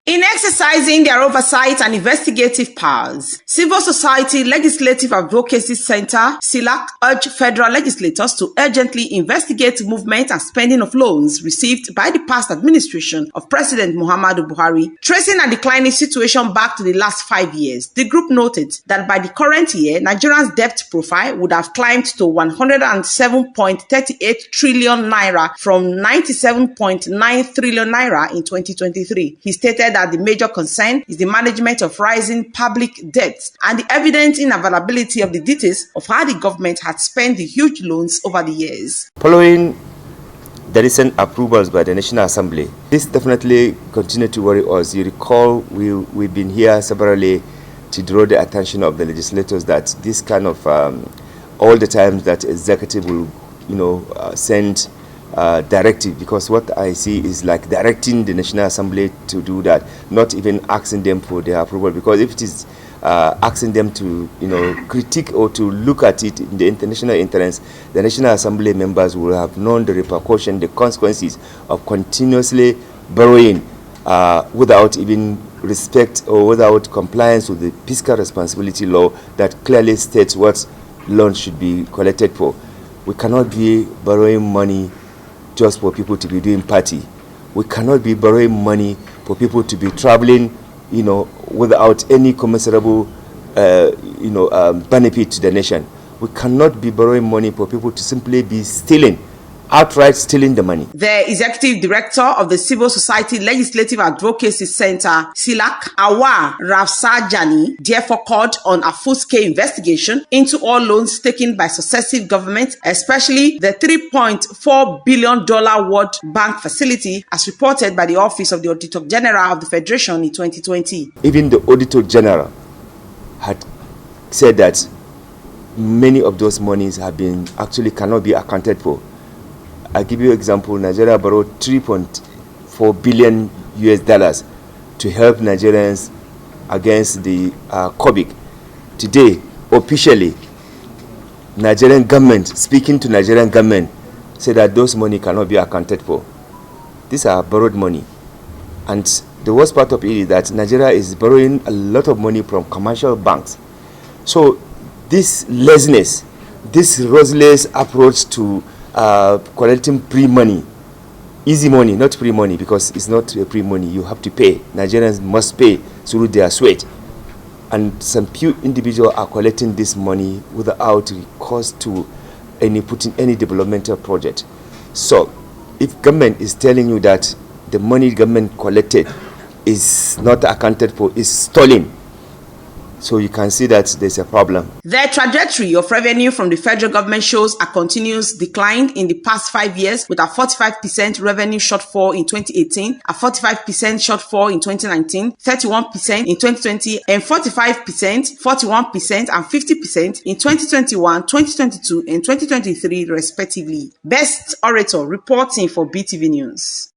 In exercising their oversight and investigative powers, Civil Society Legislative Advocacy Center, Cislac, urged federal legislators to urgently investigate movement and spending of loans received by the past administration of President Muhammadu Buhari. Tracing a declining situation back to the last 5 years, the group noted that by the current year, Nigeria's debt profile would have climbed to 107.38 trillion naira from 97.9 trillion naira in 2023. He stated that the major concern is the management of rising public debts and the evident unavailability of the details of how the government had spent the huge loans over the years. Following the recent approvals by the National Assembly, this definitely continued to worry us. You recall we've been here severally to draw the attention of the legislators that this kind of all the times that executive will send directive, because what I see is like directing the National Assembly to do that, not even asking them for their approval, because if it is asking them to critique or to look at it in the international interest, the National Assembly members will have known the repercussion, the consequences of continuously borrowing without even respect or without compliance with the fiscal responsibility law that clearly states what loans should be collected for. We cannot be borrowing money just for people to be doing party. We cannot be borrowing money for people to be traveling, without any commensurable, benefit to the nation. We cannot be borrowing money for people to simply be outright stealing the money. The executive director of the Civil Society Legislative Advocacy Center, Cislac, Awa Rafsajani, therefore called on a full-scale investigation into all loans taken by successive governments, especially the $3.4 billion World Bank facility, as reported by the Office of the Auditor General of the Federation in 2020. Even the Auditor General had said that many of those monies cannot be accounted for. I'll give you an example. Nigeria borrowed $3.4 billion to help Nigerians against the COVID. Today, officially, Nigerian government, speaking to Nigerian government, said that those money cannot be accounted for. These are borrowed money. And the worst part of it is that Nigeria is borrowing a lot of money from commercial banks. So this laziness, this ruthless approach to collecting pre-money, easy money, not free money, because it's not free money. You have to pay. Nigerians must pay through their sweat. And some few individuals are collecting this money without cost to putting any developmental project. So if government is telling you that the money government collected is not accounted for, is stolen, so you can see that there's a problem. The trajectory of revenue from the federal government shows a continuous decline in the past 5 years, with a 45% revenue shortfall in 2018, a 45% shortfall in 2019, 31% in 2020, and 45%, 41%, and 50% in 2021, 2022, and 2023, respectively. Best Orator reporting for BTV News.